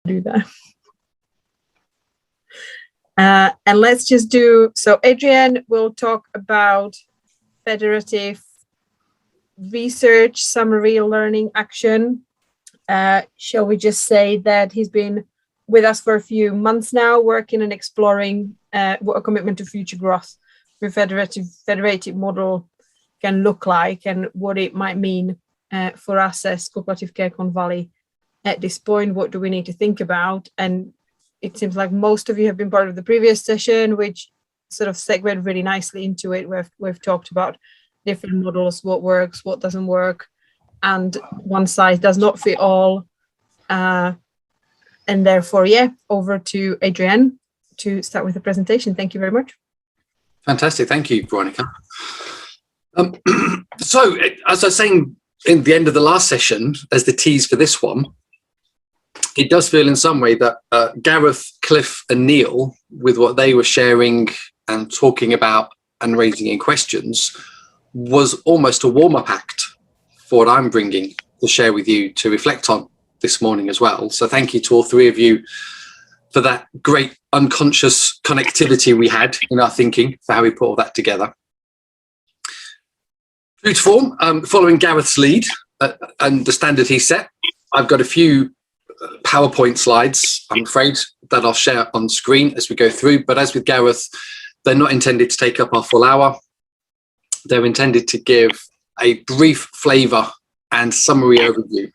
do that. And let's just do, so Adrian will talk about federative research, summary, learning, action. Shall we just say that he's been with us for a few months now, working and exploring what a commitment to future growth with federated model can look like and what it might mean for us as Cooperative Cairn Valley at this point. What do we need to think about? And it seems like most of you have been part of the previous session, which sort of segued really nicely into it. We've talked about different models, what works, what doesn't work, and one size does not fit all. And therefore, yeah, over to Adrian to start with the presentation. Thank you very much. Fantastic. Thank you, Veronica. So, as I was saying in the end of the last session, as the tease for this one, it does feel in some way that Gareth, Cliff and Neil, with what they were sharing and talking about and raising in questions, was almost a warm-up act for what I'm bringing to share with you to reflect on this morning as well. So thank you to all three of you for that great unconscious connectivity we had in our thinking for how we put all that together. True to form, following Gareth's lead and the standard he set, I've got a few PowerPoint slides, I'm afraid, that I'll share on screen as we go through. But as with Gareth, they're not intended to take up our full hour. They're intended to give a brief flavour and summary overview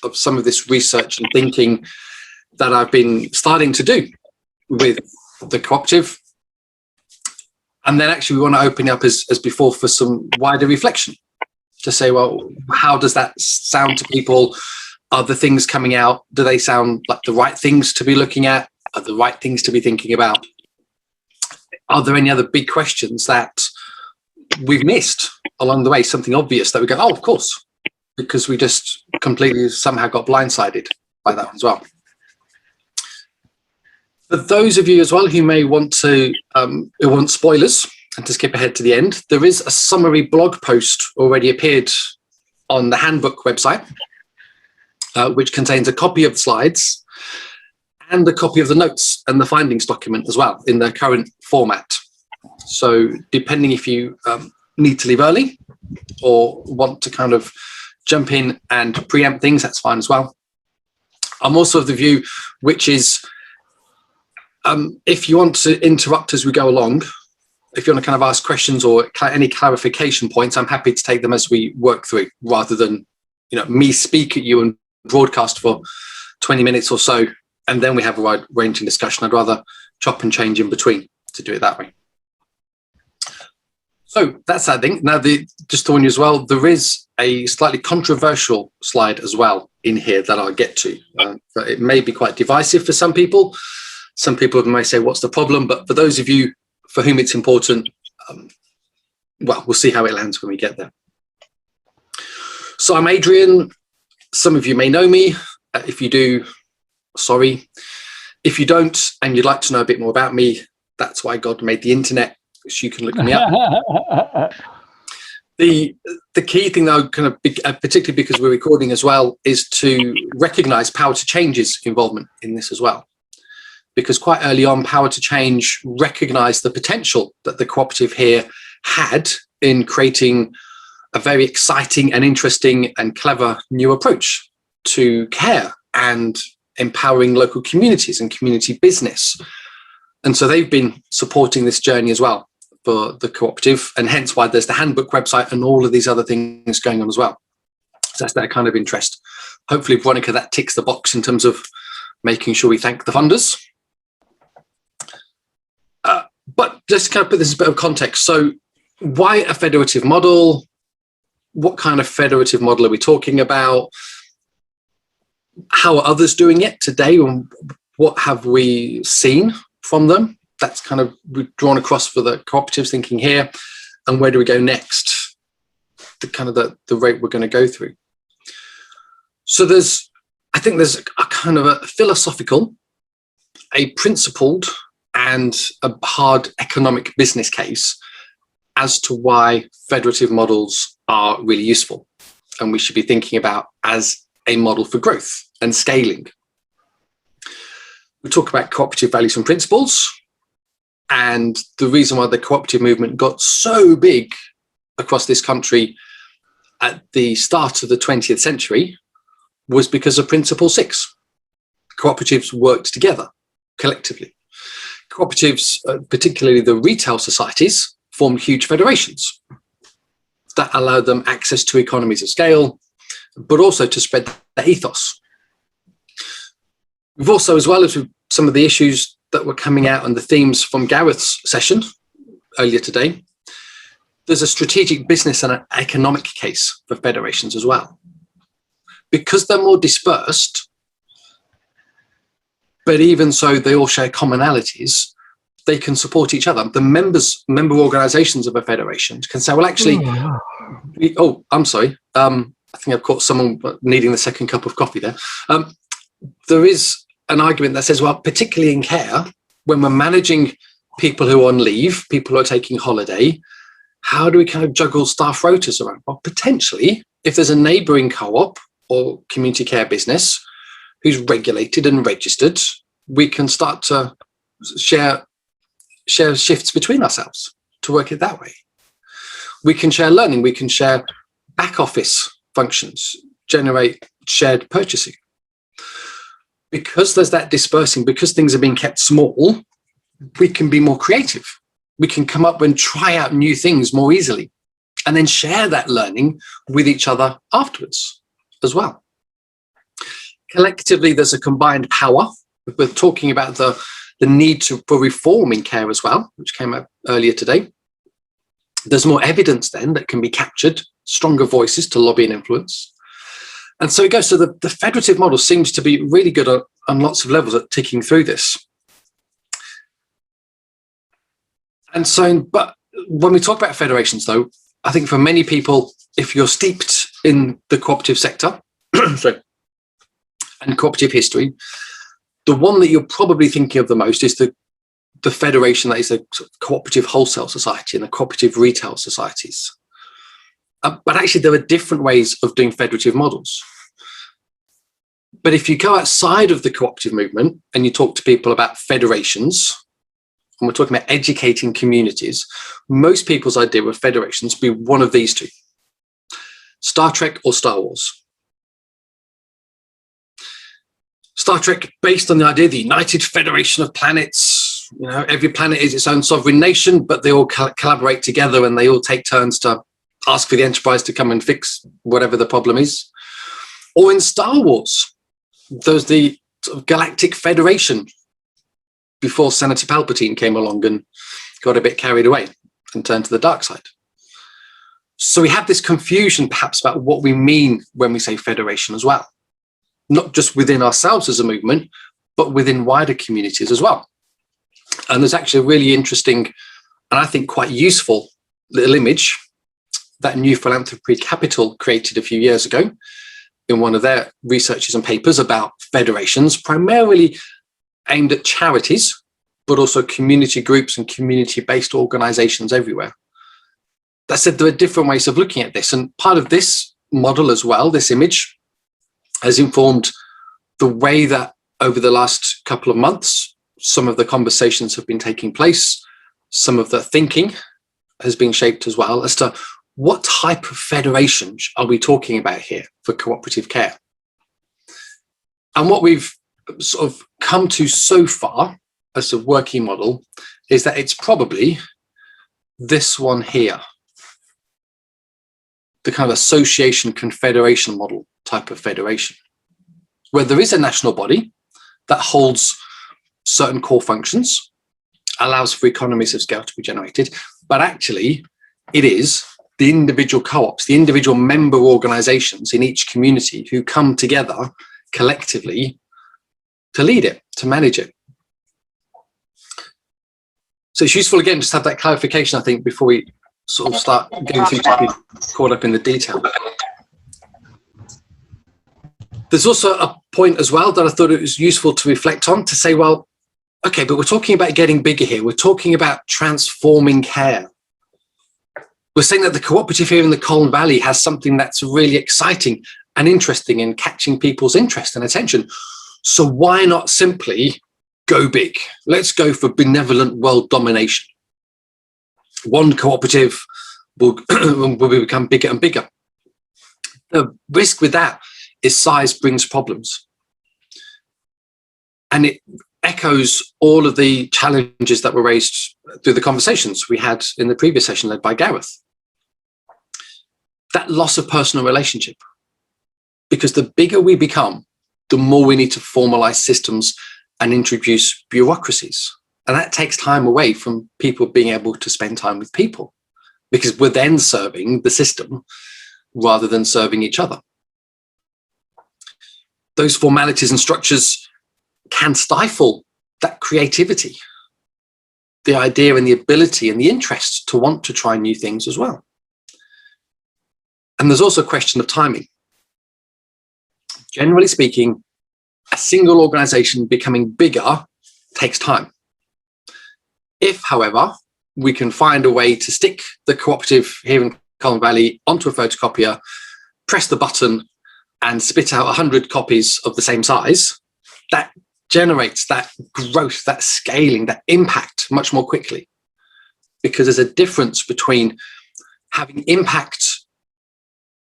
of some of this research and thinking that I've been starting to do with the cooperative. And then actually we want to open up as before for some wider reflection to say, well, how does that sound to people? Are the things coming out, do they sound like the right things to be looking at? Are the right things to be thinking about? Are there any other big questions that we've missed along the way? Something obvious that we go, oh, of course, because we just completely somehow got blindsided by that as well. For those of you as well who may want to, who want spoilers and to skip ahead to the end, there is a summary blog post already appeared on the handbook website, which contains a copy of the slides and a copy of the notes and the findings document as well in their current format. So depending if you need to leave early or want to kind of jump in and preempt things, that's fine as well. I'm also of the view, which is if you want to interrupt as we go along, if you want to kind of ask questions or any clarification points, I'm happy to take them as we work through, rather than, you know, me speak at you and broadcast for 20 minutes or so, and then we have a wide-ranging discussion. I'd rather chop and change in between to do it that way. So that's that thing. Now, just to warn you as well, there is a slightly controversial slide as well in here that I'll get to. But it may be quite divisive for some people. Some people may say, what's the problem? But for those of you for whom it's important, well, we'll see how it lands when we get there. So I'm Adrian. Some of you may know me. If you do, sorry. If you don't, and you'd like to know a bit more about me, that's why God made the internet, so you can look me up. The key thing, though, kind of particularly because we're recording as well, is to recognise Power to Change's involvement in this as well. Because quite early on, Power to Change recognised the potential that the cooperative here had in creating a very exciting and interesting and clever new approach to care and empowering local communities and community business. And so they've been supporting this journey as well for the cooperative, and hence why there's the handbook website and all of these other things going on as well. So that's their kind of interest. Hopefully, Veronica, that ticks the box in terms of making sure we thank the funders. But just to kind of put this in a bit of context. So why a federative model? What kind of federative model are we talking about? How are others doing it today? And what have we seen from them? That's kind of drawn across for the cooperatives thinking here. And where do we go next? The kind of the rate we're going to go through. So I think there's a kind of a philosophical, a principled, and a hard economic business case as to why federative models are really useful and we should be thinking about as a model for growth and scaling. We talk about cooperative values and principles, and the reason why the cooperative movement got so big across this country at the start of the 20th century was because of Principle 6. Cooperatives worked together collectively. Cooperatives, particularly the retail societies, formed huge federations that allowed them access to economies of scale, but also to spread the ethos. We've also, as well as some of the issues that were coming out and the themes from Gareth's session earlier today, there's a strategic business and an economic case for federations as well. Because they're more dispersed, but even so they all share commonalities, they can support each other. The member organizations of a federation can say, well, actually, I'm sorry. I think I've caught someone needing the second cup of coffee there. There is an argument that says, well, particularly in care, when we're managing people who are on leave, people who are taking holiday, how do we kind of juggle staff rotas around? Well, potentially, if there's a neighbouring co-op or community care business who's regulated and registered, we can start to share shifts between ourselves to work it that way. We can share learning, we can share back office functions, generate shared purchasing. Because there's that dispersing, because things are being kept small, we can be more creative. We can come up and try out new things more easily and then share that learning with each other afterwards as well. Collectively, there's a combined power. We're talking about the need for reform in care as well, which came up earlier today. There's more evidence then that can be captured, stronger voices to lobby and influence. And so it goes. So the federative model seems to be really good on lots of levels at ticking through this. And so, but when we talk about federations, though, I think for many people, if you're steeped in the cooperative sector and cooperative history, the one that you're probably thinking of the most is the federation that is a sort of cooperative wholesale society and the cooperative retail societies. But actually, there are different ways of doing federative models. But if you go outside of the cooperative movement and you talk to people about federations, and we're talking about educating communities, most people's idea of federations be one of these two: Star Trek or Star Wars. Star Trek, based on the idea of the United Federation of Planets. You know, every planet is its own sovereign nation, but they all collaborate together and they all take turns to ask for the Enterprise to come and fix whatever the problem is. Or in Star Wars, there's the sort of Galactic Federation before Senator Palpatine came along and got a bit carried away and turned to the dark side. So we have this confusion perhaps about what we mean when we say federation as well. Not just within ourselves as a movement, but within wider communities as well. And there's actually a really interesting and I think quite useful little image that New Philanthropy Capital created a few years ago in one of their researches and papers about federations, primarily aimed at charities, but also community groups and community-based organizations everywhere. That said, there are different ways of looking at this. And part of this model as well, this image, has informed the way that over the last couple of months, some of the conversations have been taking place. Some of the thinking has been shaped as well as to what type of federation are we talking about here for cooperative care. And what we've sort of come to so far as a working model is that it's probably this one here, the kind of association confederation model type of federation, where there is a national body that holds certain core functions, allows for economies of scale to be generated, but actually it is the individual co-ops, the individual member organizations in each community who come together collectively to lead it, to manage it. So it's useful, again, just to have that clarification, I think, before we sort of start getting too caught up in the detail. There's also a point as well that I thought it was useful to reflect on, to say, well, okay, but we're talking about getting bigger here. We're talking about transforming care. We're saying that the cooperative here in the Colin Valley has something that's really exciting and interesting and catching people's interest and attention. So why not simply go big. Let's go for benevolent world domination. One cooperative will become bigger and bigger. The risk with that is size brings problems. And it echoes all of the challenges that were raised through the conversations we had in the previous session led by Gareth. That loss of personal relationship. Because the bigger we become, the more we need to formalize systems and introduce bureaucracies. And that takes time away from people being able to spend time with people, because we're then serving the system rather than serving each other. Those formalities and structures can stifle that creativity, the idea and the ability and the interest to want to try new things as well. And there's also a question of timing. Generally speaking, a single organization becoming bigger takes time. If, however, we can find a way to stick the cooperative here in Colin Valley onto a photocopier, press the button and spit out 100 copies of the same size, that generates that growth, that scaling, that impact much more quickly. Because there's a difference between having impact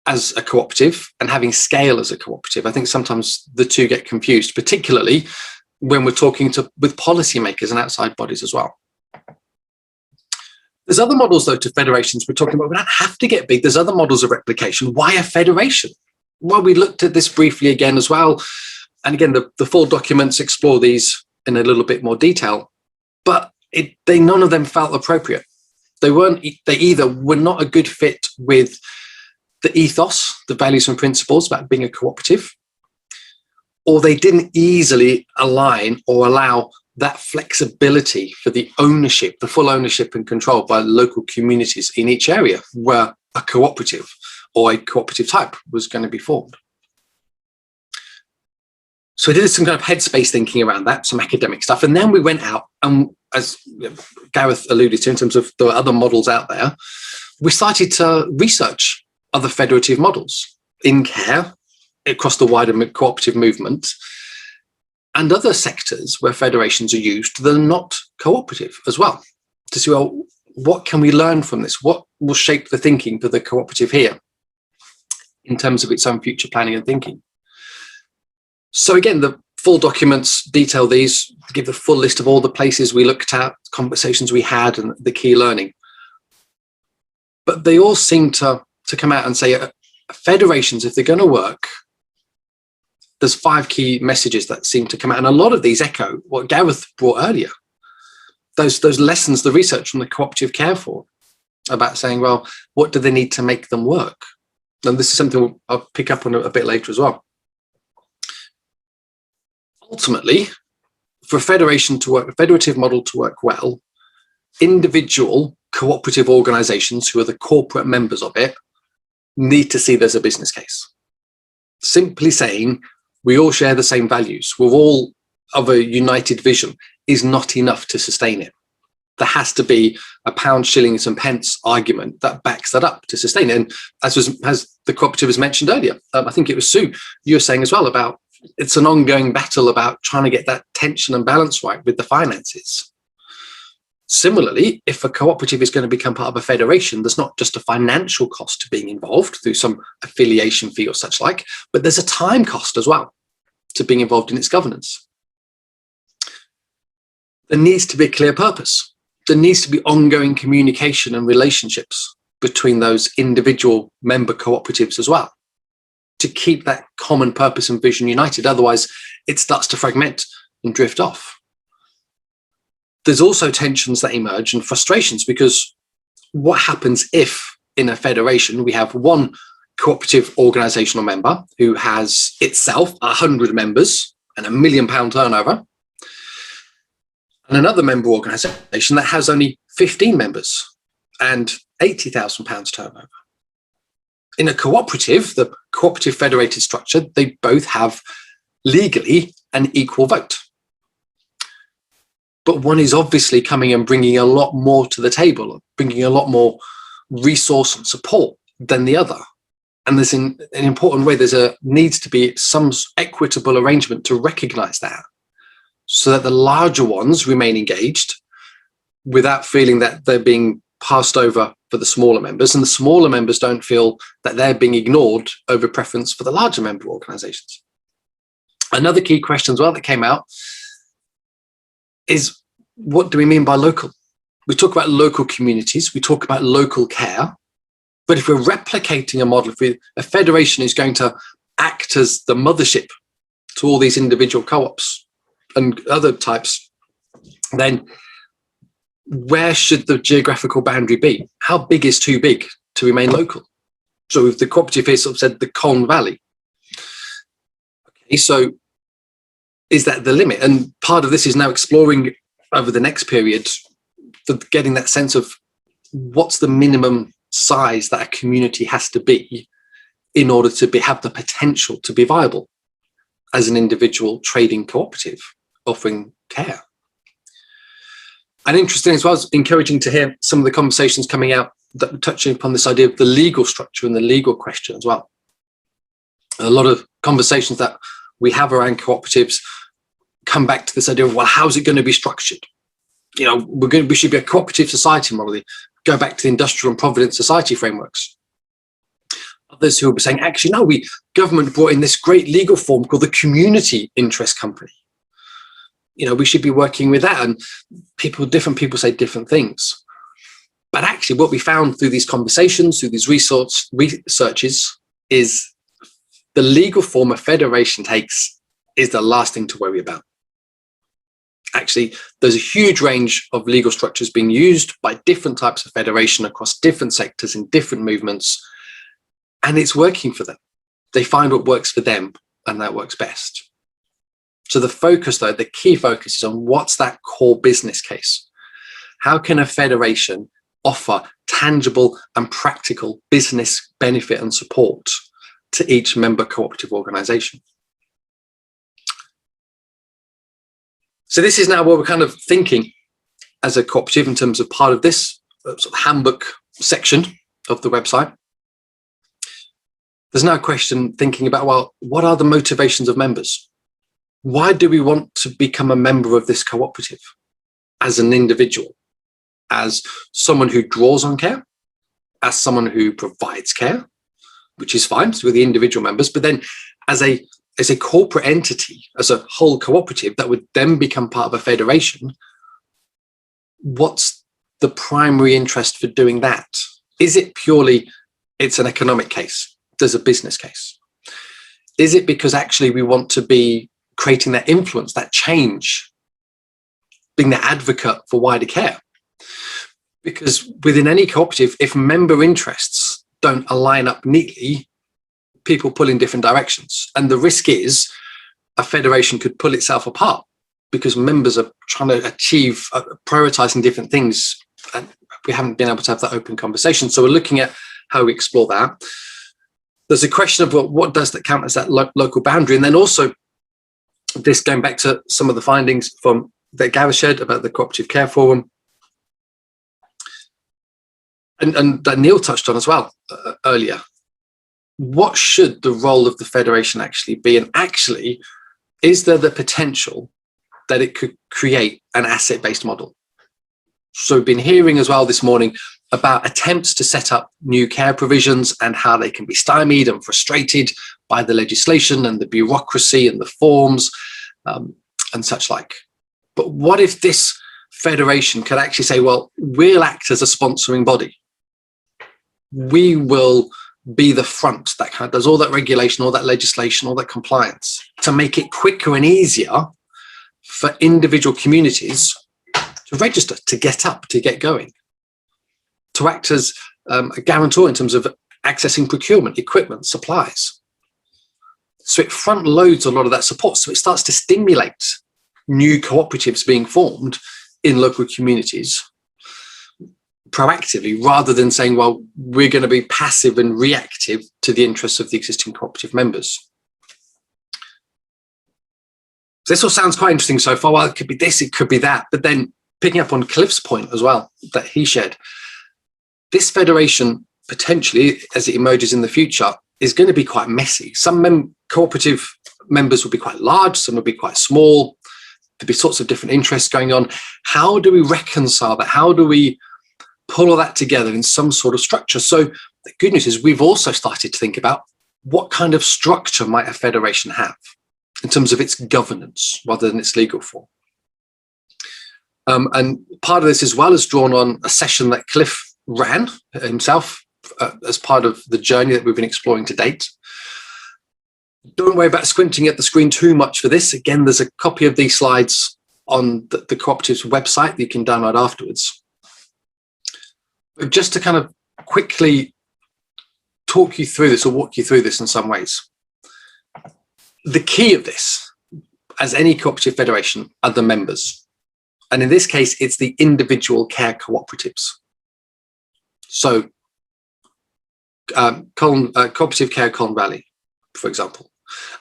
as a cooperative and having scale as a cooperative. I think sometimes the two get confused, particularly when we're talking with policymakers and outside bodies as well. There's other models, though, to federations we're talking about. We don't have to get big. There's other models of replication. Why a federation? Well, we looked at this briefly again as well. And again, the full documents explore these in a little bit more detail, but none of them felt appropriate. They either were not a good fit with the ethos, the values and principles about being a cooperative, or they didn't easily align or allow that flexibility for the ownership, the full ownership and control by local communities in each area where a cooperative or a cooperative type was going to be formed. So we did some kind of headspace thinking around that, some academic stuff, and then we went out and, as Gareth alluded to in terms of the other models out there, we started to research other federative models in care across the wider cooperative movement and other sectors where federations are used that are not cooperative as well, to see, well, what can we learn from this? What will shape the thinking for the cooperative here in terms of its own future planning and thinking? So again, the full documents detail these, give the full list of all the places we looked at, conversations we had, and the key learning. But they all seem to come out and say federations, if they're going to work, there's 5 key messages that seem to come out. And a lot of these echo what Gareth brought earlier. Those lessons, the research from the Cooperative Care Forum about saying, well, what do they need to make them work? And this is something I'll pick up on a bit later as well. Ultimately, for a federation to work, a federative model to work well, individual cooperative organizations who are the corporate members of it need to see there's a business case. Simply saying we all share the same values, we're all of a united vision is not enough to sustain it. There has to be a pound, shillings and pence argument that backs that up to sustain it. And as the cooperative was mentioned earlier, I think it was Sue, you were saying as well about it's an ongoing battle about trying to get that tension and balance right with the finances. Similarly, if a cooperative is going to become part of a federation, there's not just a financial cost to being involved through some affiliation fee or such like, but there's a time cost as well to being involved in its governance. There needs to be a clear purpose. There needs to be ongoing communication and relationships between those individual member cooperatives as well, to keep that common purpose and vision united. Otherwise, it starts to fragment and drift off. There's also tensions that emerge and frustrations, because what happens if in a federation we have one cooperative organisational member who has itself 100 members and £1 million turnover, and another member organisation that has only 15 members and £80,000 turnover? In a cooperative, the cooperative federated structure, they both have legally an equal vote. But one is obviously coming and bringing a lot more to the table, bringing a lot more resource and support than the other. And there's in an important way, needs to be some equitable arrangement to recognise that. so that the larger ones remain engaged without feeling that they're being passed over for the smaller members, and the smaller members don't feel that they're being ignored over preference for the larger member organizations. Another key question as well that came out is, what do we mean by local? We talk about local communities, we talk about local care, but if we're replicating a model, if a federation is going to act as the mothership to all these individual co-ops and other types, then where should the geographical boundary be? How big is too big to remain local? So if the cooperative here sort of said the Colne Valley. Okay, so is that the limit? And part of this is now exploring over the next period, for getting that sense of what's the minimum size that a community has to be in order to have the potential to be viable as an individual trading cooperative offering care. And interesting as well, it's encouraging to hear some of the conversations coming out that were touching upon this idea of the legal structure and the legal question as well. A lot of conversations that we have around cooperatives come back to this idea of, well, how's it going to be structured? You know, we should be a cooperative society model. Go back to the industrial and provident society frameworks. Others who will be saying, actually, no, government brought in this great legal form called the community interest company. You know, we should be working with that. And different people say different things. But actually, what we found through these conversations, through these researches, is the legal form a federation takes is the last thing to worry about. Actually, there's a huge range of legal structures being used by different types of federation across different sectors in different movements, and it's working for them. They find what works for them, and that works best. So the focus, though, the key focus is on what's that core business case? How can a federation offer tangible and practical business benefit and support to each member cooperative organization? So this is now where we're kind of thinking as a cooperative in terms of part of this sort of handbook section of the website. There's now a question thinking about, well, what are the motivations of members? Why do we want to become a member of this cooperative as an individual, as someone who draws on care, as someone who provides care, which is fine, so we're the individual members, but then as a corporate entity, as a whole cooperative that would then become part of a federation, what's the primary interest for doing that? Is it purely, it's an economic case, there's a business case? Is it because actually we want to be creating that influence, that change, being the advocate for wider care? Because within any cooperative, if member interests don't align up neatly, people pull in different directions. And the risk is a federation could pull itself apart because members are trying to achieve, prioritizing different things. And we haven't been able to have that open conversation. So we're looking at how we explore that. There's a question of what does that count as that local boundary? And then also this going back to some of the findings from that Gareth shared about the Cooperative Care Forum. And that Neil touched on as well earlier. What should the role of the federation actually be? And actually, is there the potential that it could create an asset-based model? So we've been hearing as well this morning about attempts to set up new care provisions and how they can be stymied and frustrated by the legislation and the bureaucracy and the forms and such like. But what if this federation could actually say, well, we'll act as a sponsoring body. We will be the front that kind of does all that regulation, all that legislation, all that compliance to make it quicker and easier for individual communities to register, to get up, to get going, to act as a guarantor in terms of accessing procurement, equipment, supplies. So it front loads a lot of that support. So it starts to stimulate new cooperatives being formed in local communities proactively, rather than saying, well, we're going to be passive and reactive to the interests of the existing cooperative members. So this all sounds quite interesting so far. Well, it could be this, it could be that. But then picking up on Cliff's point as well, that he shared, this federation potentially, as it emerges in the future, is going to be quite messy. Some cooperative members will be quite large, some will be quite small. There'd be sorts of different interests going on. How do we reconcile that? How do we pull all that together in some sort of structure? So the good news is we've also started to think about what kind of structure might a federation have in terms of its governance rather than its legal form. And part of this as well is drawn on a session that Cliff ran himself as part of the journey that we've been exploring to date. Don't worry about squinting at the screen too much for this. Again, there's a copy of these slides on the Cooperative's website that you can download afterwards. But just to kind of quickly talk you through this or walk you through this in some ways. The key of this, as any cooperative federation, are the members. And in this case, it's the individual care cooperatives. So Cooperative Care Colin Valley, for example.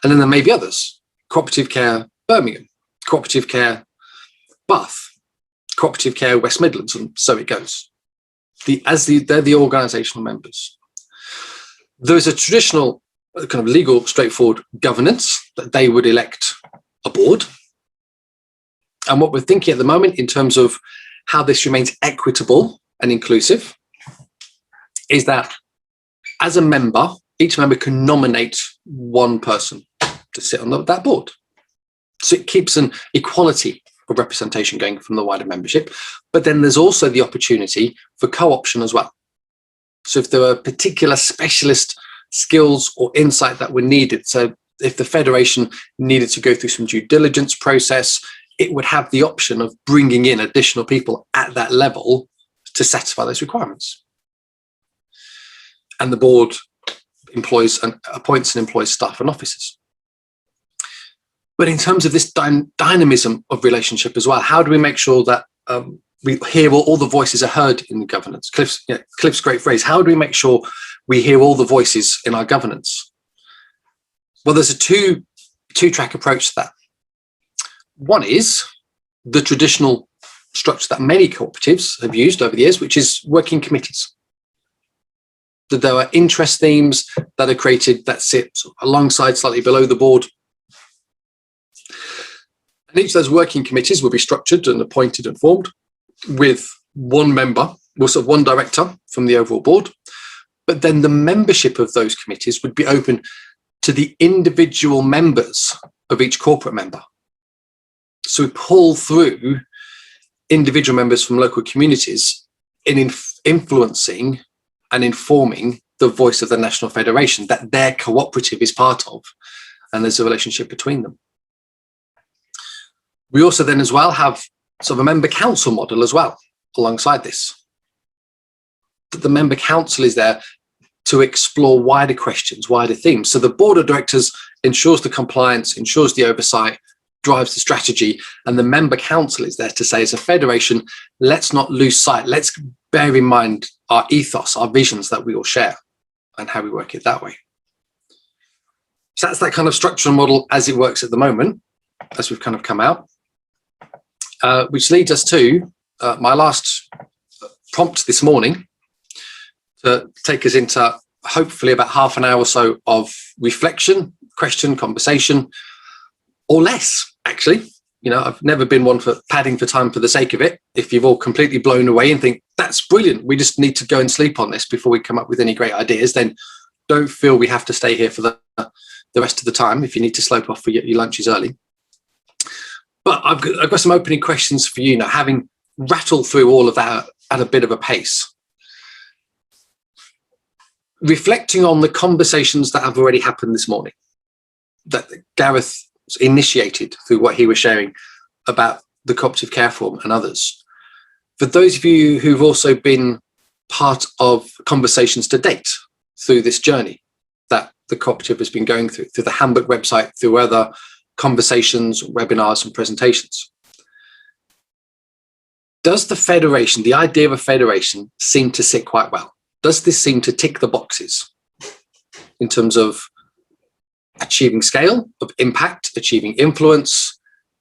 And then there may be others. Cooperative Care Birmingham, Cooperative Care Bath, Cooperative Care West Midlands, and so it goes. They're the organisational members. There's a traditional kind of legal, straightforward governance that they would elect a board. And what we're thinking at the moment in terms of how this remains equitable and inclusive is that as a member, each member can nominate one person to sit on that board. So it keeps an equality of representation going from the wider membership. But then there's also the opportunity for co-option as well. So if there are particular specialist skills or insight that were needed, so if the federation needed to go through some due diligence process, it would have the option of bringing in additional people at that level to satisfy those requirements. And the board employs and appoints and employs staff and officers. But in terms of this dynamism of relationship as well, how do we make sure that we hear all the voices are heard in the governance? Cliff's great phrase, how do we make sure we hear all the voices in our governance? Well, there's a two-track approach to that. One is the traditional structure that many cooperatives have used over the years, which is working committees. That there are interest themes that are created that sit alongside, slightly below the board. And each of those working committees will be structured and appointed and formed with one member, well, sort of one director from the overall board. But then the membership of those committees would be open to the individual members of each corporate member. So we pull through individual members from local communities in influencing and informing the voice of the National Federation that their cooperative is part of, and there's a relationship between them. We also then as well have sort of a member council model as well alongside this. That the member council is there to explore wider questions, wider themes. So the board of directors ensures the compliance, ensures the oversight, drives the strategy, and the member council is there to say, as a federation, let's not lose sight. Let's bear in mind our ethos, our visions that we all share, and how we work it that way. So that's that kind of structural model as it works at the moment, as we've kind of come out, which leads us to my last prompt this morning to take us into hopefully about half an hour or so of reflection, question, conversation, or less, actually. You know, I've never been one for padding for time for the sake of it. If you've all completely blown away and think, that's brilliant, we just need to go and sleep on this before we come up with any great ideas, then don't feel we have to stay here for the rest of the time if you need to slope off for your lunches early. But I've got some opening questions for you now, having rattled through all of that at a bit of a pace. Reflecting on the conversations that have already happened this morning, that Gareth initiated through what he was sharing about the cooperative care form and others. For those of you who've also been part of conversations to date through this journey that the cooperative has been going through the handbook website, through other conversations, webinars and presentations, does the federation, the idea of a federation, seem to sit quite well? Does this seem to tick the boxes in terms of achieving scale, of impact, achieving influence,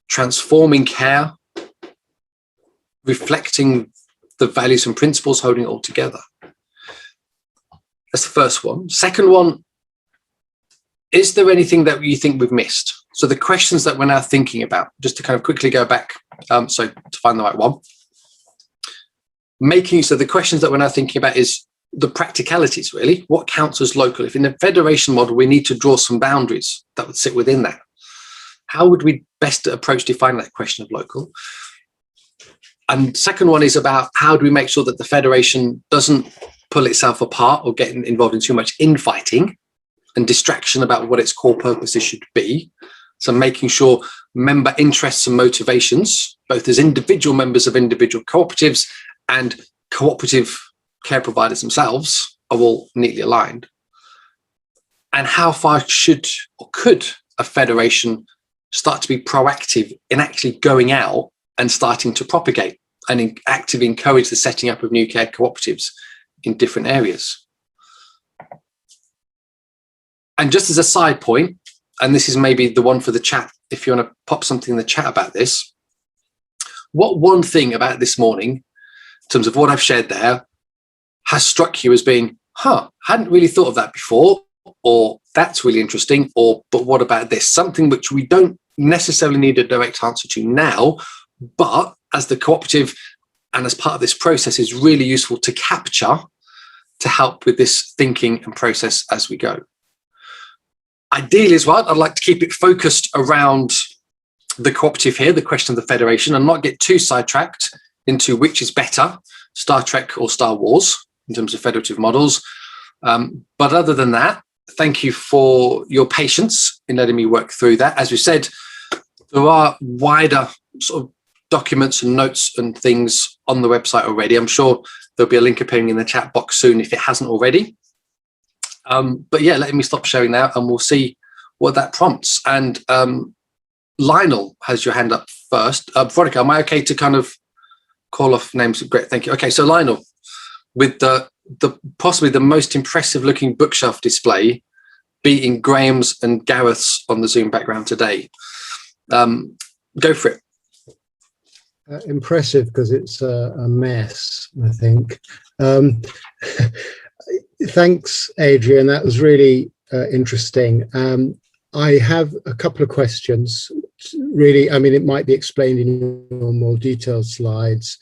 transforming care, reflecting the values and principles, holding it all together? That's the first one. Second one, is there anything that you think we've missed? So the questions that we're now thinking about, just to kind of quickly go back, so to find the right one. So the questions that we're now thinking about is the practicalities, really. What counts as local? If in the federation model, we need to draw some boundaries that would sit within that, how would we best approach defining that question of local? And second one is about how do we make sure that the federation doesn't pull itself apart or get involved in too much infighting and distraction about what its core purposes should be. So making sure member interests and motivations, both as individual members of individual cooperatives and cooperative care providers themselves, are all neatly aligned. And how far should or could a federation start to be proactive in actually going out and starting to propagate and actively encourage the setting up of new care cooperatives in different areas? And just as a side point, and this is maybe the one for the chat, if you want to pop something in the chat about this, what one thing about this morning, in terms of what I've shared there, has struck you as being, hadn't really thought of that before, or that's really interesting, or but what about this? Something which we don't necessarily need a direct answer to now, but as the cooperative and as part of this process is really useful to capture to help with this thinking and process as we go. Ideally as well, I'd like to keep it focused around the cooperative here, the question of the federation, and not get too sidetracked into which is better, Star Trek or Star Wars, in terms of federative models. But other than that, thank you for your patience in letting me work through that. As we said, there are wider sort of documents and notes and things on the website already. I'm sure there'll be a link appearing in the chat box soon if it hasn't already. But yeah, let me stop sharing now and we'll see what that prompts. And Lionel has your hand up first. Veronica, am I okay to kind of call off names? Great, thank you. Okay, so Lionel, with the possibly the most impressive looking bookshelf display beating Graham's and Gareth's on the Zoom background today. Go for it. Impressive because it's a mess, I think. Thanks, Adrian. That was really interesting. I have a couple of questions. Really, I mean, it might be explained in your more detailed slides.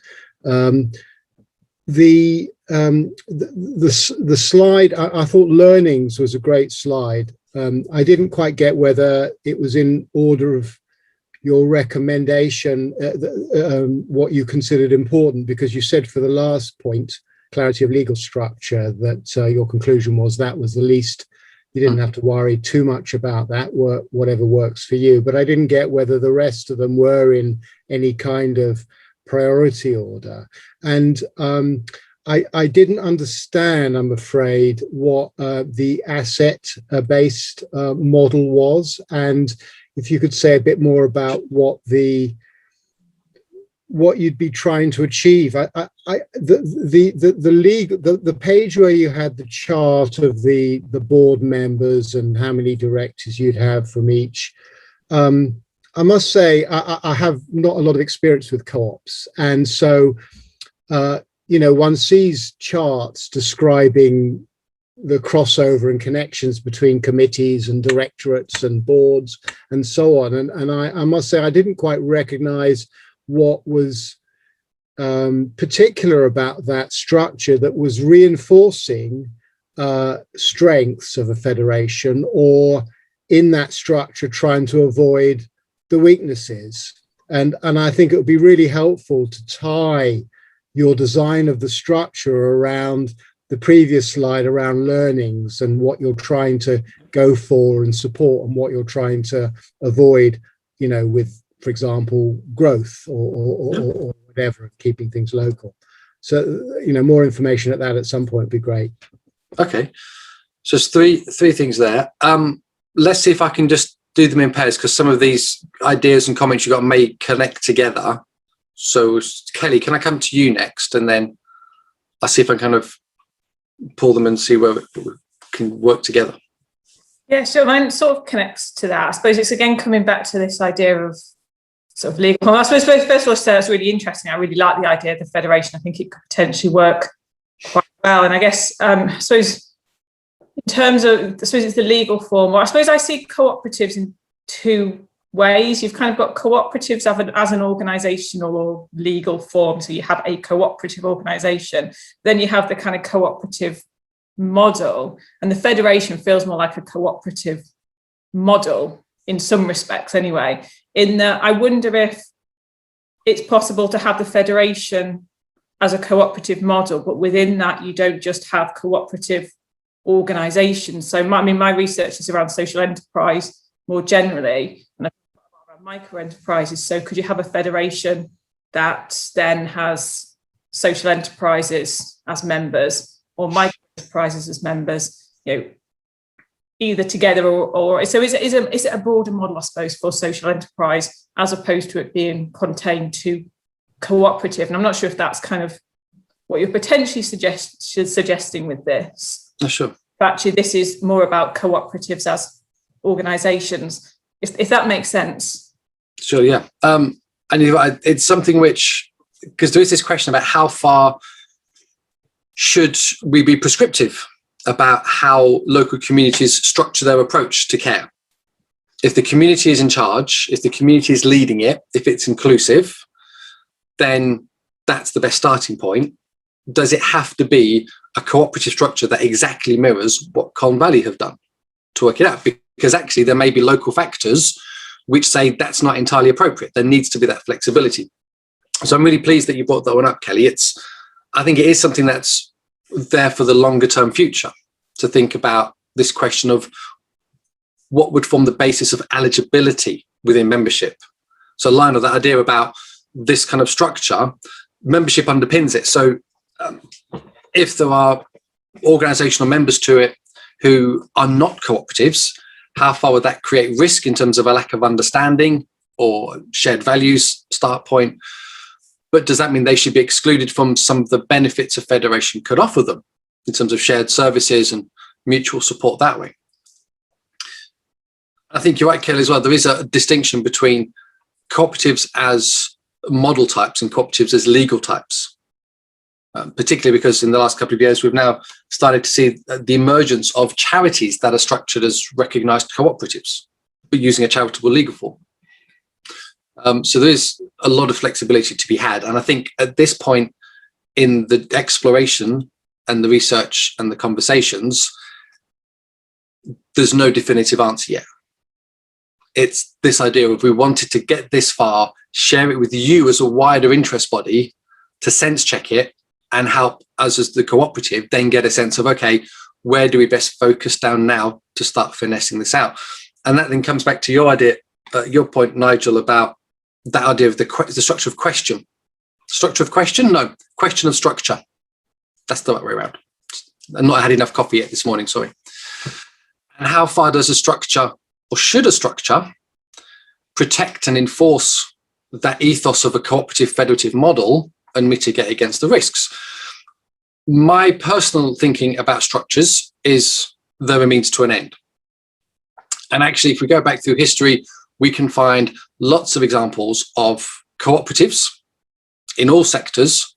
The slide, I thought learnings was a great slide. I didn't quite get whether it was in order of your recommendation, what you considered important, because you said for the last point, clarity of legal structure, that your conclusion was that was the least, you didn't have to worry too much about that, whatever works for you. But I didn't get whether the rest of them were in any kind of priority order. And I didn't understand, I'm afraid, what the asset-based model was. And if you could say a bit more about what you'd be trying to achieve. The page where you had the chart of the board members and how many directors you'd have from each. I must say I have not a lot of experience with co-ops, and so you know, one sees charts describing the crossover and connections between committees and directorates and boards and so on, and I must say I didn't quite recognize what was particular about that structure that was reinforcing strengths of a federation, or in that structure trying to avoid the weaknesses. And I think it would be really helpful to tie your design of the structure around the previous slide around learnings and what you're trying to go for and support and what you're trying to avoid, you know, with, for example, growth or whatever, keeping things local. So, you know, more information at that at some point would be great. Okay. So there's three things there. Let's see if I can just do them in pairs, because some of these ideas and comments you got may connect together. So Kelly, can I come to you next? And then I'll see if I can kind of pull them and see where we can work together. Yeah, sure. Mine sort of connects to that. I suppose it's again coming back to this idea of sort of legal. I suppose first of all, so it's really interesting. I really like the idea of the federation. I think it could potentially work quite well. And I guess I suppose in terms of, I suppose it's the legal form, or I suppose I see cooperatives in two ways. You've kind of got cooperatives as an organisational or legal form. So you have a cooperative organisation. Then you have the kind of cooperative model, and the federation feels more like a cooperative model in some respects anyway. In that, I wonder if it's possible to have the federation as a cooperative model, but within that you don't just have cooperative organisations. So my research is around social enterprise more generally, and around micro enterprises. So could you have a federation that then has social enterprises as members or micro enterprises as members, either together or so is it a broader model, I suppose, for social enterprise as opposed to it being contained to cooperative? And I'm not sure if that's kind of what you're potentially suggesting with this. Sure. But actually, this is more about cooperatives as organisations, if that makes sense. Sure, yeah. And it's something which, because there is this question about how far should we be prescriptive about how local communities structure their approach to care. If the community is in charge, if the community is leading it, if it's inclusive, then that's the best starting point. Does it have to be a cooperative structure that exactly mirrors what Colin Valley have done to work it out? Because actually there may be local factors which say that's not entirely appropriate. There needs to be that flexibility. So I'm really pleased that you brought that one up, Kelly. I think it is something that's there for the longer term future, to think about this question of what would form the basis of eligibility within membership. So Lionel, that idea about this kind of structure, membership underpins it. So if there are organisational members to it who are not cooperatives, how far would that create risk in terms of a lack of understanding or shared values start point? But does that mean they should be excluded from some of the benefits a federation could offer them in terms of shared services and mutual support that way? I think you're right, Kelly, as well. There is a distinction between cooperatives as model types and cooperatives as legal types, particularly because in the last couple of years, we've now started to see the emergence of charities that are structured as recognised cooperatives, but using a charitable legal form. So there is a lot of flexibility to be had. And I think at this point in the exploration and the research and the conversations, there's no definitive answer yet. It's this idea of we wanted to get this far, share it with you as a wider interest body to sense check it and help us as the cooperative then get a sense of, okay, where do we best focus down now to start finessing this out? And that then comes back to your idea, your point, Nigel, about that idea of the structure of question. Structure of question? No, question of structure. That's the right way around. I've not had enough coffee yet this morning, sorry. And how far does a structure, or should a structure, protect and enforce that ethos of a cooperative federative model and mitigate against the risks? My personal thinking about structures is they're a means to an end. And actually, if we go back through history, we can find lots of examples of cooperatives in all sectors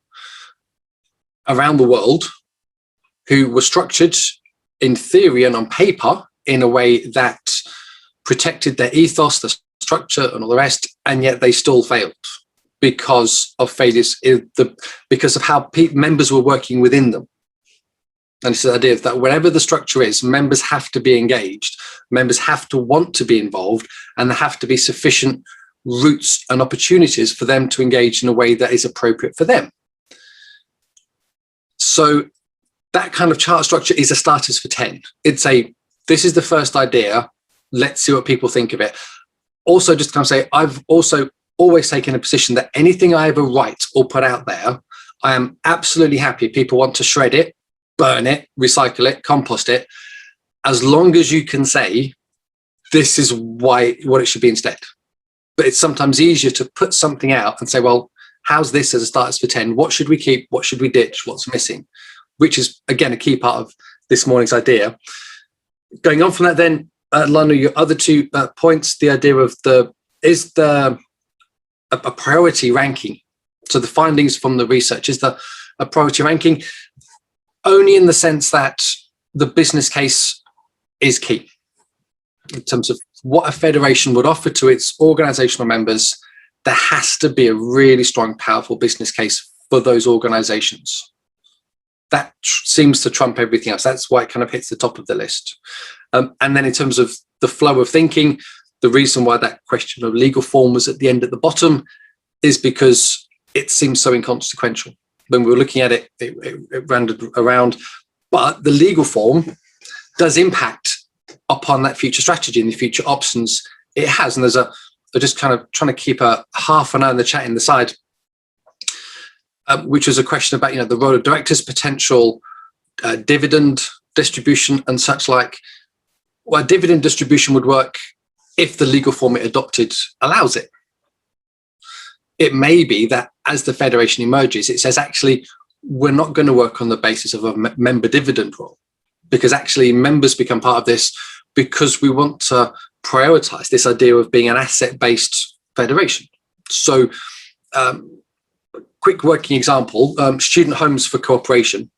around the world who were structured in theory and on paper in a way that protected their ethos, the structure and all the rest, and yet they still failed because of failures, because of how members were working within them. And it's the idea that wherever the structure is, members have to be engaged, members have to want to be involved, and there have to be sufficient routes and opportunities for them to engage in a way that is appropriate for them. So that kind of charter structure is a starters for 10. It's this is the first idea, let's see what people think of it. Also, just to kind of say, I've also always taken a position that anything I ever write or put out there, I am absolutely happy people want to shred it, burn it, recycle it, compost it, as long as you can say, this is what it should be instead. But it's sometimes easier to put something out and say, well, how's this as a starters for 10? What should we keep? What should we ditch? What's missing? Which is, again, a key part of this morning's idea. Going on from that then, Lana, your other two points, the idea of a priority ranking. So the findings from the research, is a priority ranking only in the sense that the business case is key. in terms of what a federation would offer to its organisational members, there has to be a really strong, powerful business case for those organisations. That seems to trump everything else. That's why it kind of hits the top of the list. And then in terms of the flow of thinking, the reason why that question of legal form was at the end at the bottom is because it seems so inconsequential. When we were looking at it, it rounded around, but the legal form does impact upon that future strategy and the future options it has. And they're just kind of trying to keep a half an eye on the chat in the side, which was a question about, the role of directors, potential dividend distribution and such like. Well, dividend distribution would work if the legal form it adopted allows it. It may be that as the federation emerges, it says, actually, we're not going to work on the basis of a member dividend role, because actually members become part of this because we want to prioritise this idea of being an asset-based federation. So, quick working example, student homes for cooperation.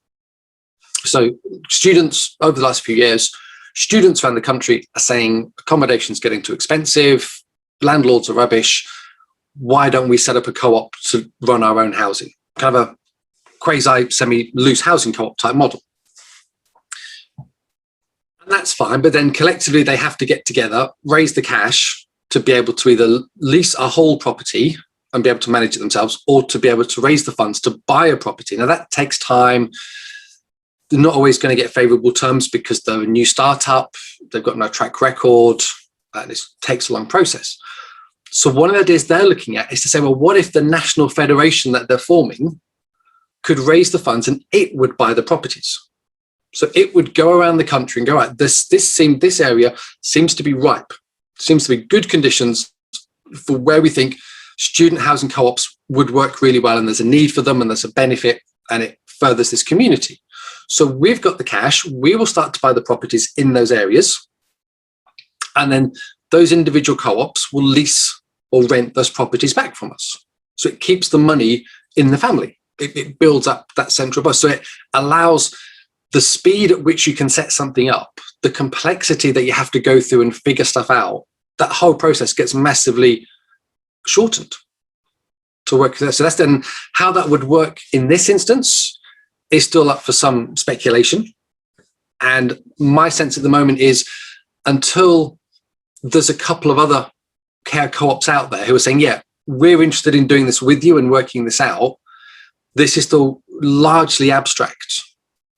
So students, over the last few years, students around the country are saying accommodation's getting too expensive, landlords are rubbish, why don't we set up a co-op to run our own housing? Kind of a quasi semi-loose housing co-op type model. And that's fine, but then collectively they have to get together, raise the cash to be able to either lease a whole property and be able to manage it themselves, or to be able to raise the funds to buy a property. Now that takes time. They're not always going to get favourable terms because they're a new startup, they've got no track record, and it takes a long process. So one of the ideas they're looking at is to say, well, what if the national federation that they're forming could raise the funds and it would buy the properties? So it would go around the country and go, right, this area seems to be ripe, seems to be good conditions for where we think student housing co-ops would work really well, and there's a need for them and there's a benefit and it furthers this community. So we've got the cash, we will start to buy the properties in those areas, and then those individual co-ops will lease or rent those properties back from us. So it keeps the money in the family. It builds up that central buzz. So it allows the speed at which you can set something up, the complexity that you have to go through and figure stuff out, that whole process gets massively shortened to work there. So that's then how that would work in this instance is still up for some speculation. And my sense at the moment is, until there's a couple of other care co-ops out there who are saying, yeah, we're interested in doing this with you and working this out, this is still largely abstract.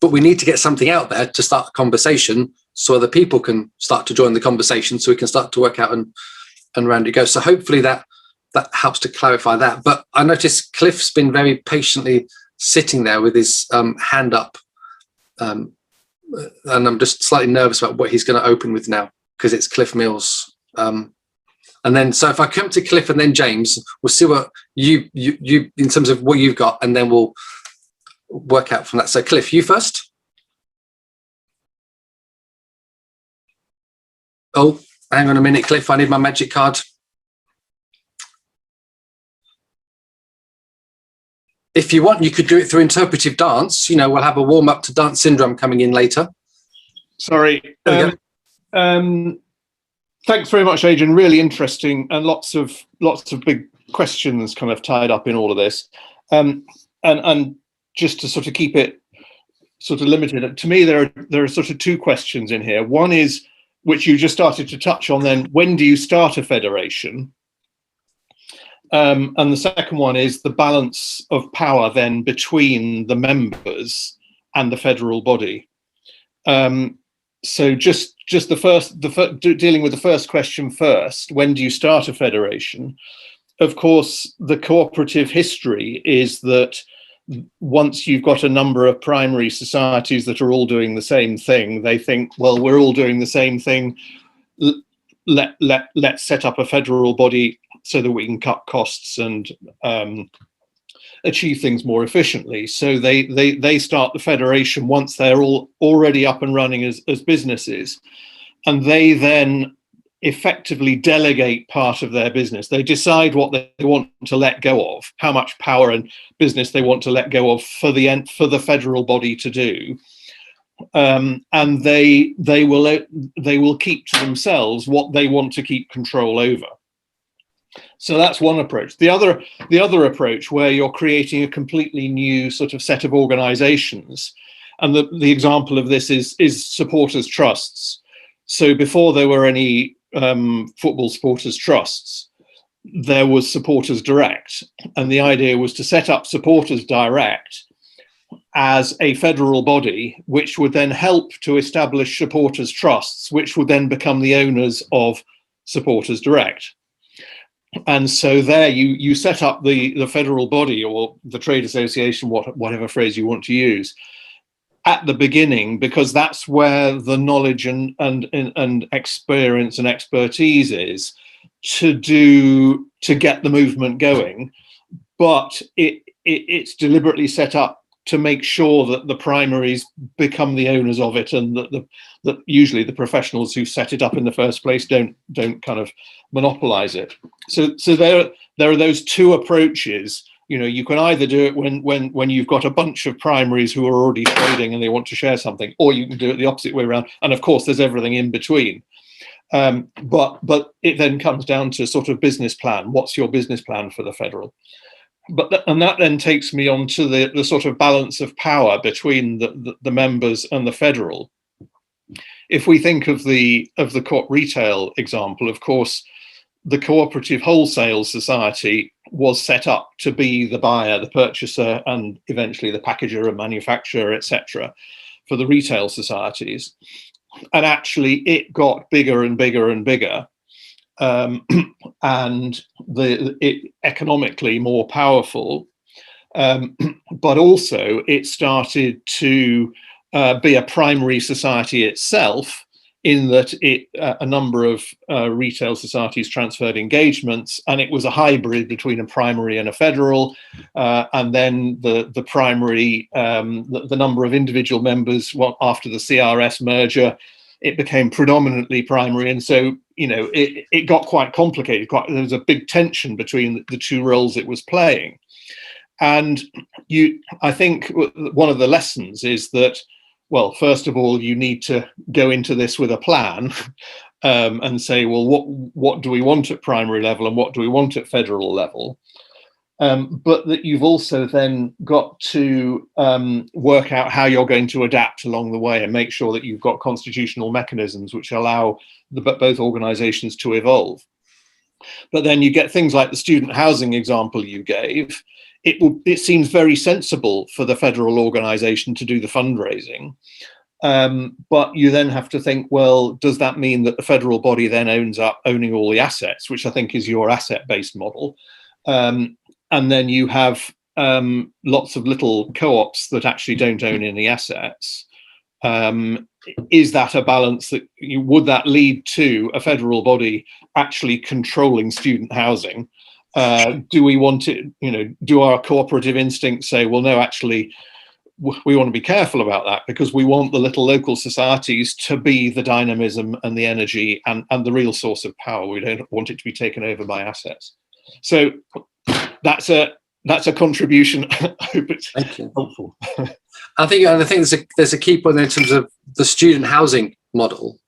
But we need to get something out there to start a conversation so other people can start to join the conversation, so we can start to work out and round it goes. So hopefully that helps to clarify that. But I noticed Cliff's been very patiently sitting there with his hand up, and I'm just slightly nervous about what he's going to open with now, because it's Cliff Mills. And then, so if I come to Cliff and then James, we'll see what you in terms of what you've got, and then we'll work out from that. So Cliff, you first. Oh, hang on a minute, Cliff, I need my magic card. If you want, you could do it through interpretive dance. We'll have a warm up to Dance Syndrome coming in later. Sorry. Thanks very much, Adrian. Really interesting, and lots of big questions kind of tied up in all of this. And just to sort of keep it sort of limited, to me there are sort of two questions in here. One is, which you just started to touch on, then, when do you start a federation? And the second one is the balance of power then between the members and the federal body. So just dealing with the first question first, when do you start a federation? Of course, the cooperative history is that once you've got a number of primary societies that are all doing the same thing, they think, well, we're all doing the same thing. Let's set up a federal body so that we can cut costs and achieve things more efficiently. So they start the federation once they're all already up and running as businesses, and they then effectively delegate part of their business. They decide what they want to let go of, how much power and business they want to let go of for the federal body to do. and they will keep to themselves what they want to keep control over. So that's one approach. The other approach, where you're creating a completely new sort of set of organizations, and the example of this is supporters trusts. So before there were any football supporters trusts, there was Supporters Direct, and the idea was to set up Supporters Direct as a federal body, which would then help to establish supporters trusts, which would then become the owners of Supporters Direct. And so there you set up the federal body, or the trade association, whatever phrase you want to use, at the beginning, because that's where the knowledge and experience and expertise is to get the movement going. But it's deliberately set up to make sure that the primaries become the owners of it, and that usually the professionals who set it up in the first place don't kind of monopolize it. So there are those two approaches. You know, you can either do it when you've got a bunch of primaries who are already trading and they want to share something, or you can do it the opposite way around. And of course, there's everything in between. But it then comes down to sort of business plan. What's your business plan for the federal? And that then takes me on to the sort of balance of power between the members and the federal. If we think of the Co-op retail example, of course, the Cooperative Wholesale Society was set up to be the buyer, the purchaser, and eventually the packager and manufacturer, etc., for the retail societies. And actually, it got bigger and bigger and bigger. And it economically more powerful, but also it started to be a primary society itself, in that a number of retail societies transferred engagements, and it was a hybrid between a primary and a federal. And then the primary, the number of individual members, after the CRS merger, it became predominantly primary, and so it got quite complicated. There was a big tension between the two roles it was playing. And I think one of the lessons is that, well, first of all, you need to go into this with a plan, and say, well, what do we want at primary level and what do we want at federal level? But that you've also then got to work out how you're going to adapt along the way, and make sure that you've got constitutional mechanisms which allow both organizations to evolve. But then you get things like the student housing example you gave. It seems very sensible for the federal organization to do the fundraising. But you then have to think, well, does that mean that the federal body then ends up owning all the assets, which I think is your asset-based model? And then you have lots of little co-ops that actually don't own any assets. Is that a balance that would that lead to a federal body actually controlling student housing? Do we want it, do our cooperative instincts say, well, no, actually, we want to be careful about that, because we want the little local societies to be the dynamism and the energy and the real source of power. We don't want it to be taken over by assets. So that's a contribution. I hope it's helpful. I think there's a key point in terms of the student housing model,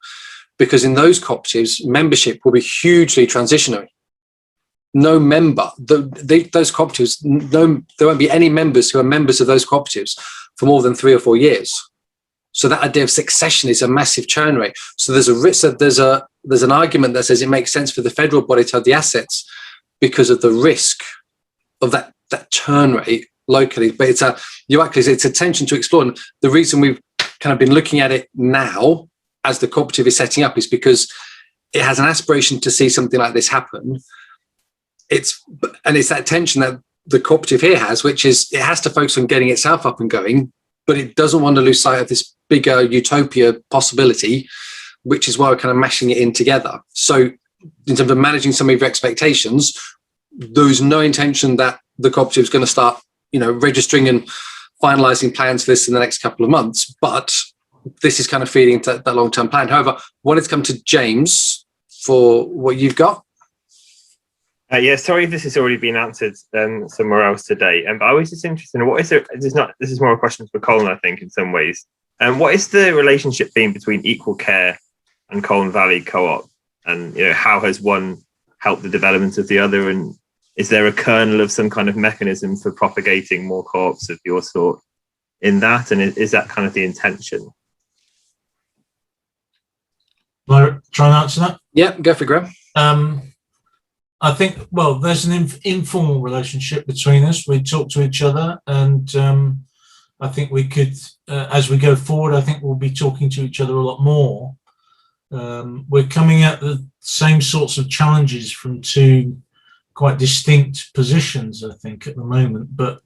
because in those cooperatives, membership will be hugely transitionary. No member, those cooperatives, there won't be any members who are members of those cooperatives for more than 3 or 4 years. So that idea of succession is a massive churn rate. So there's a risk that there's an argument that says it makes sense for the federal body to have the assets because of the risk of that churn rate locally. But it's a tension to explore. And the reason we've kind of been looking at it now as the cooperative is setting up is because it has an aspiration to see something like this happen. It's that tension that the cooperative here has, which is it has to focus on getting itself up and going, but it doesn't want to lose sight of this bigger utopia possibility, which is why we're kind of mashing it in together. So in terms of managing some of your expectations, there's no intention that the cooperative is going to start, registering and finalizing plans for this in the next couple of months, but this is kind of feeding into that long-term plan. However, I wanted to come to James for what you've got. Yeah, sorry if this has already been answered somewhere else today. But I was just interested in what is it? This is more a question for Colin, I think, in some ways. And what is the relationship been between Equal Care and Colne Valley Co-op? And how has one helped the development of the other? And is there a kernel of some kind of mechanism for propagating more co-ops of your sort in that? And is that kind of the intention? Will I try and answer that? Yeah, go for it, Graham. I think, well, there's an informal relationship between us. We talk to each other, and I think we could, as we go forward, I think we'll be talking to each other a lot more. We're coming at the same sorts of challenges from two quite distinct positions, I think, at the moment. But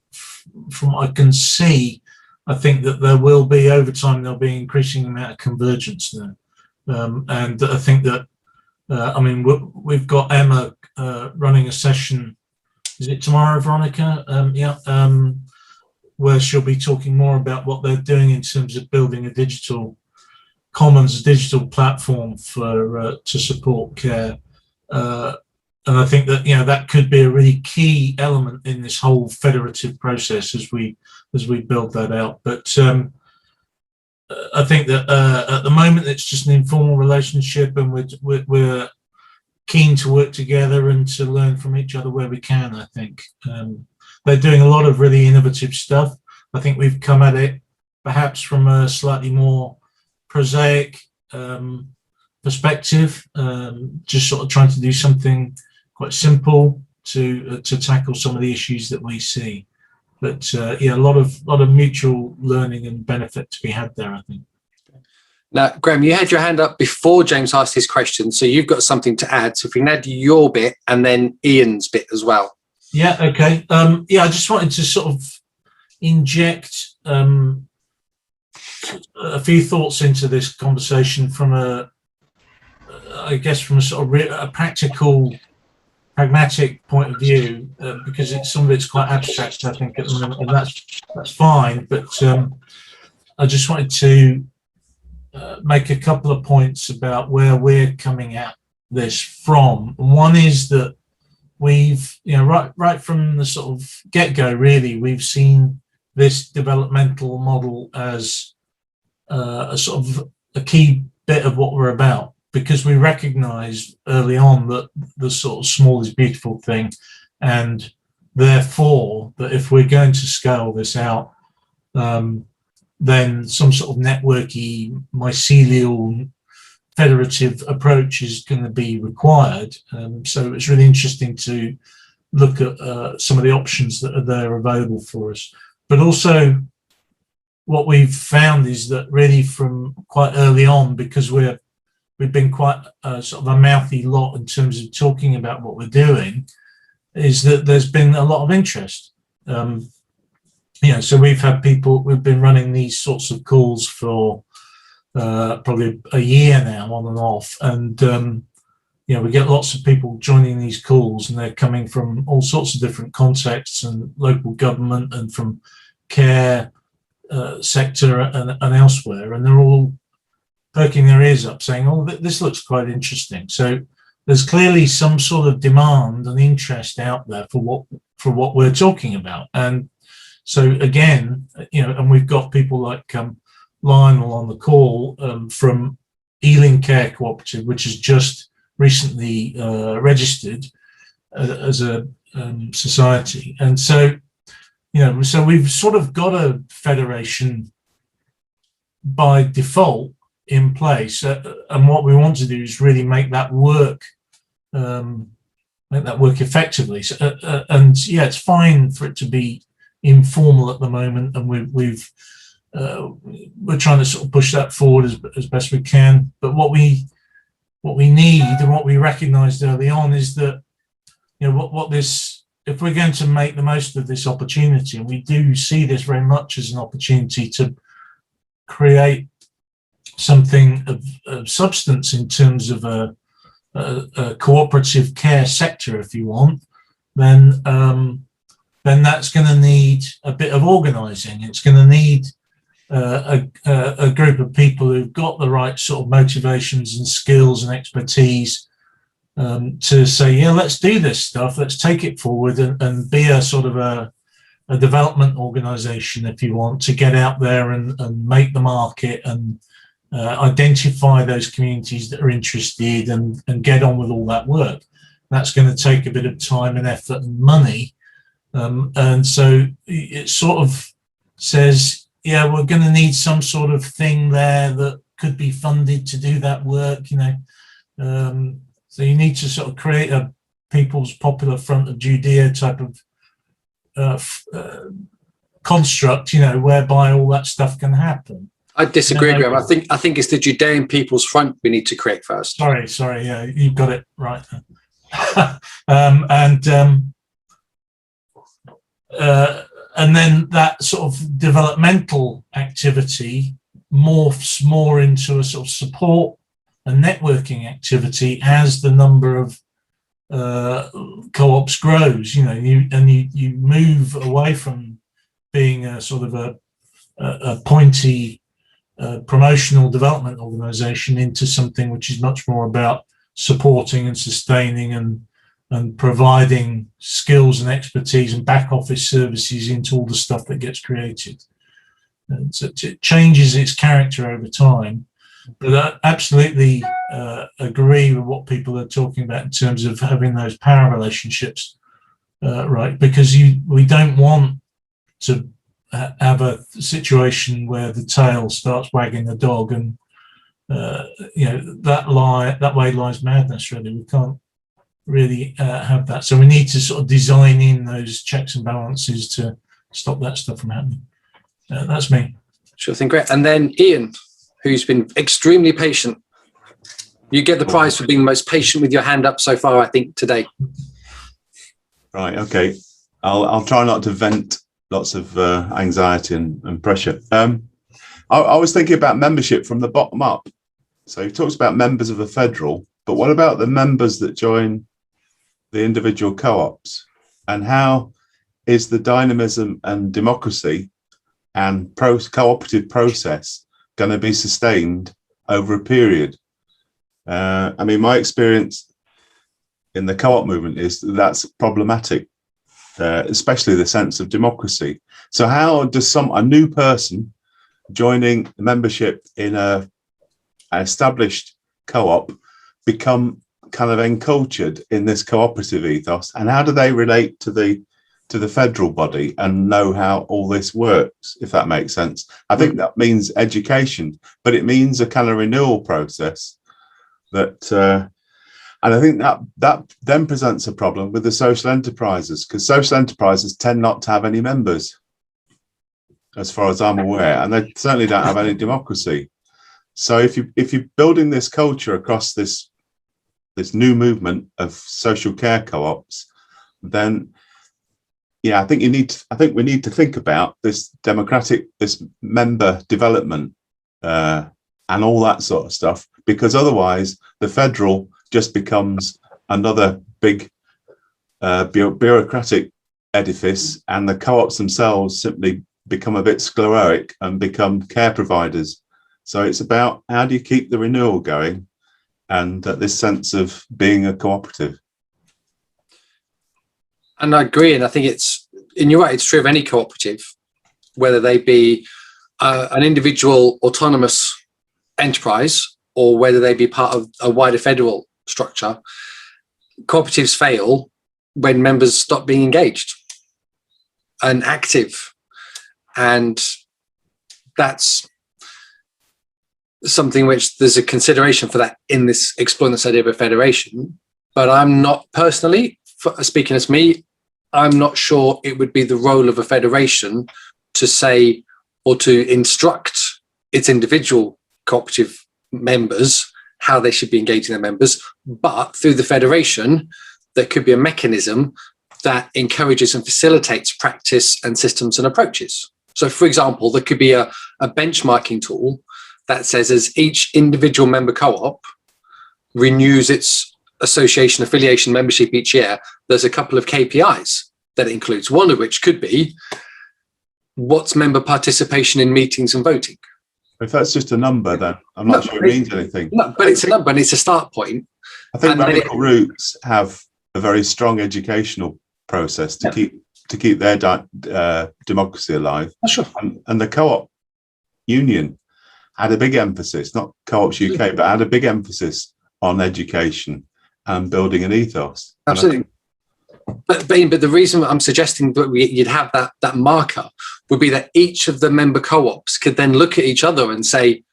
from what I can see, I think that there will be, over time, there'll be increasing amount of convergence there. And I think that, I mean, we've got Emma running a session, is it tomorrow, Veronica? Where she'll be talking more about what they're doing in terms of building a digital commons, a digital platform for to support care. And I think that, that could be a really key element in this whole federative process as we build that out. But I think that at the moment it's just an informal relationship, and we're keen to work together and to learn from each other where we can. I think they're doing a lot of really innovative stuff. I think we've come at it perhaps from a slightly more prosaic perspective, just sort of trying to do something quite simple to tackle some of the issues that we see. But a lot of mutual learning and benefit to be had there, I think. Now, Graham, you had your hand up before James asked his question, so you've got something to add. So if you can add your bit and then Ian's bit as well. Yeah, okay. I just wanted to sort of inject a few thoughts into this conversation from a sort of a practical, pragmatic point of view, because some of it's quite abstract, I think, at the moment, and that's fine. But I just wanted to make a couple of points about where we're coming at this from. One is that we've, right from the sort of get-go, really, we've seen this developmental model as a sort of a key bit of what we're about, because we recognized early on that the sort of small is beautiful thing, and therefore that if we're going to scale this out, then some sort of networky, mycelial, federative approach is going to be required. So it's really interesting to look at some of the options that are there available for us. But also what we've found is that really from quite early on, because we've been quite sort of a mouthy lot in terms of talking about what we're doing, is that there's been a lot of interest. So we've been running these sorts of calls for probably a year now, on and off, and we get lots of people joining these calls, and they're coming from all sorts of different contexts and local government and from care sector and elsewhere, and they're all perking their ears up saying, oh, this looks quite interesting. So there's clearly some sort of demand and interest out there for what we're talking about. And so again, and we've got people like Lionel on the call from Ealing Care Cooperative, which has just recently registered as a society. And so, so we've sort of got a federation by default in place, and what we want to do is really make that work effectively. So, it's fine for it to be informal at the moment, and we're trying to sort of push that forward as best we can. But what we need, and what we recognised early on, is that if we're going to make the most of this opportunity, and we do see this very much as an opportunity to create something of substance in terms of a cooperative care sector, if you want, then that's going to need a bit of organising. It's going to need a group of people who've got the right sort of motivations and skills and expertise to say, let's do this stuff, let's take it forward and be a sort of a development organisation, if you want, to get out there and make the market and identify those communities that are interested and get on with all that work. That's going to take a bit of time and effort and money. And so it sort of says, yeah, we're going to need some sort of thing there that could be funded to do that work, you know. So you need to sort of create a People's Popular Front of Judea type of construct, you know, whereby all that stuff can happen. I disagree, Graham. I think it's the Judean People's Front we need to create first. Sorry, yeah, you've got it right. And then that sort of developmental activity morphs more into a sort of support and networking activity as the number of co-ops grows. You know, you move away from being a sort of a pointy promotional development organisation into something which is much more about supporting and sustaining and providing skills and expertise and back office services into all the stuff that gets created. And so it changes its character over time. But I absolutely agree with what people are talking about in terms of having those power relationships, right? Because we don't want to have a situation where the tail starts wagging the dog, and you know, that way lies madness. Really, we can't really have that. So we need to sort of design in those checks and balances to stop that stuff from happening. That's me. Sure thing, great. And then Ian, who's been extremely patient. You get the prize for being the most patient with your hand up so far, I think, today. Right, okay. I'll try not to vent lots of anxiety and pressure. I was thinking about membership from the bottom up. So he talks about members of a federal, but what about the members that join the individual co-ops? And how is the dynamism and democracy and cooperative process going to be sustained over a period? I mean, my experience in the co-op movement is that's problematic, especially the sense of democracy. So how does a new person joining membership in an established co-op become kind of encultured in this cooperative ethos, and how do they relate to the federal body and know how all this works, if that makes sense? I think that means education, but it means a kind of renewal process that and I think that then presents a problem with the social enterprises, because social enterprises tend not to have any members, as far as I'm aware, and they certainly don't have any democracy. So if you're building this culture across this new movement of social care co-ops, then yeah, I think we need to think about this member development and all that sort of stuff, because otherwise the federal just becomes another big bureaucratic edifice, and the co-ops themselves simply become a bit sclerotic and become care providers. So it's about how do you keep the renewal going and this sense of being a cooperative. And I agree, and I think you're right, it's true of any cooperative, whether they be an individual autonomous enterprise or whether they be part of a wider federal structure. Cooperatives fail when members stop being engaged and active, and that's something which there's a consideration for that in this exploring this idea of a federation. But I'm not personally, speaking as me, I'm not sure it would be the role of a federation to say or to instruct its individual cooperative members how they should be engaging their members. But through the federation, there could be a mechanism that encourages and facilitates practice and systems and approaches. So, for example, there could be a benchmarking tool that says as each individual member co-op renews its association affiliation membership each year, there's a couple of KPIs that it includes, one of which could be what's member participation in meetings and voting. If that's just a number, then I'm not sure it means anything. No, but it's a number and it's a start point. I think Radical Roots have a very strong educational process to keep to keep their democracy alive. Sure. And the Co-op Union had a big emphasis, not Co-ops UK, but had a big emphasis on education and building an ethos. Absolutely. But the reason I'm suggesting that you'd have that marker would be that each of the member co-ops could then look at each other and say,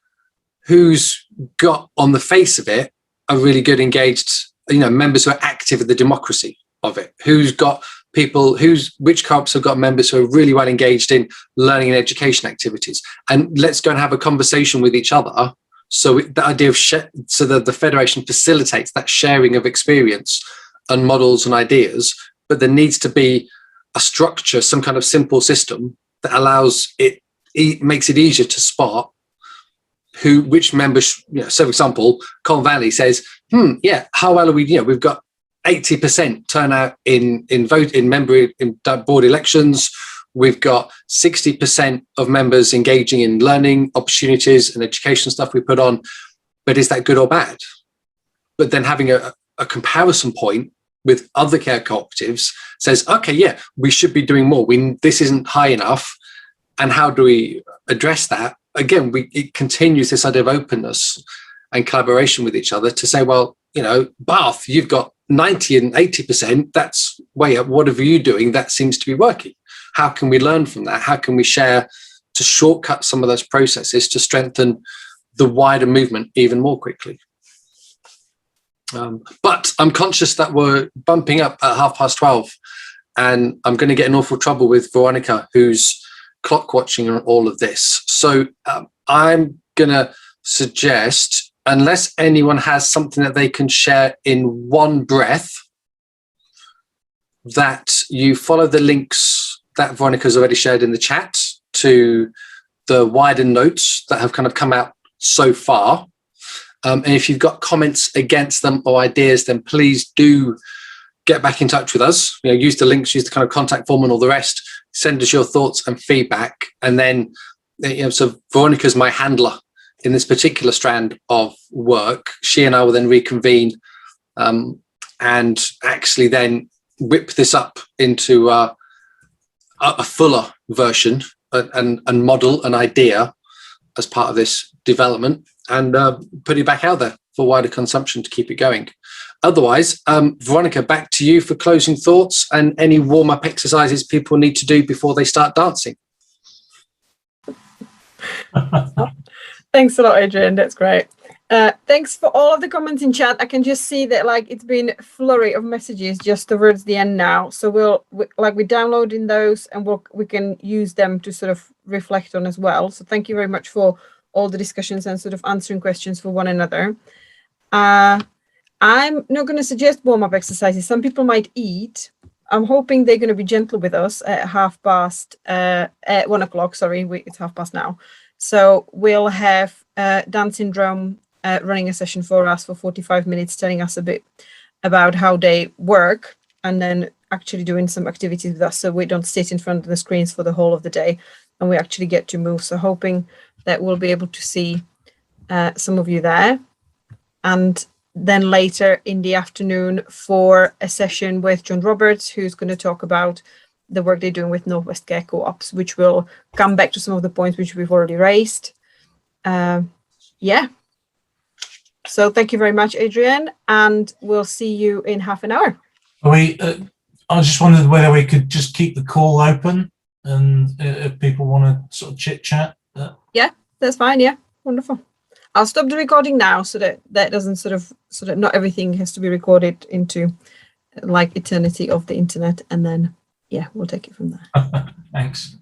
who's got on the face of it a really good engaged, members who are active in the democracy of it, who's got people, which co-ops have got members who are really well engaged in learning and education activities, and let's go and have a conversation with each other. So the idea of so that the federation facilitates that sharing of experience and models and ideas, but there needs to be a structure, some kind of simple system that allows it makes it easier to spot which members, so for example, Colin Valley says, how well are we, we've got 80% turnout in board elections. We've got 60% of members engaging in learning opportunities and education stuff we put on, but is that good or bad? But then having a comparison point with other care cooperatives says, okay, yeah, we should be doing more. This isn't high enough. And how do we address that? Again, it continues this idea of openness and collaboration with each other to say, well, Bath, you've got 90 and 80%. That's way up. What are you doing? That seems to be working. How can we learn from that? How can we share to shortcut some of those processes to strengthen the wider movement even more quickly? But I'm conscious that we're bumping up at 12:30, and I'm going to get in awful trouble with Veronica, who's clock watching on all of this. So I'm going to suggest, unless anyone has something that they can share in one breath, that you follow the links that Veronica's already shared in the chat to the wider notes that have kind of come out so far. And if you've got comments against them or ideas, then please do get back in touch with us. Use the links, use the kind of contact form and all the rest. Send us your thoughts and feedback. And then, so Veronica's my handler in this particular strand of work. She and I will then reconvene and actually then whip this up into a fuller version and model an idea as part of this development and put it back out there for wider consumption to keep it going. Otherwise, Veronica, back to you for closing thoughts and any warm-up exercises people need to do before they start dancing. Thanks a lot, Adrian. That's great. Thanks for all of the comments in chat. I can just see that it's been a flurry of messages just towards the end now. So we're downloading those and we can use them to sort of reflect on as well. So thank you very much for all the discussions and sort of answering questions for one another. I'm not going to suggest warm-up exercises. Some people might eat. I'm hoping they're going to be gentle with us at 1 o'clock. Sorry, it's 1:30 now. So we'll have Dancing Drum running a session for us for 45 minutes, telling us a bit about how they work and then actually doing some activities with us so we don't sit in front of the screens for the whole of the day and we actually get to move. So hoping that we'll be able to see some of you there. And then later in the afternoon for a session with John Roberts, who's going to talk about the work they're doing with Northwest Care Co-ops, which will come back to some of the points which we've already raised. Yeah. So thank you very much, Adrian, and we'll see you in half an hour. I just wondered whether we could just keep the call open and if people want to sort of chit chat. Yeah, that's fine. Yeah, wonderful. I'll stop the recording now so that doesn't sort of not everything has to be recorded into eternity of the internet, and then yeah, we'll take it from there. Thanks.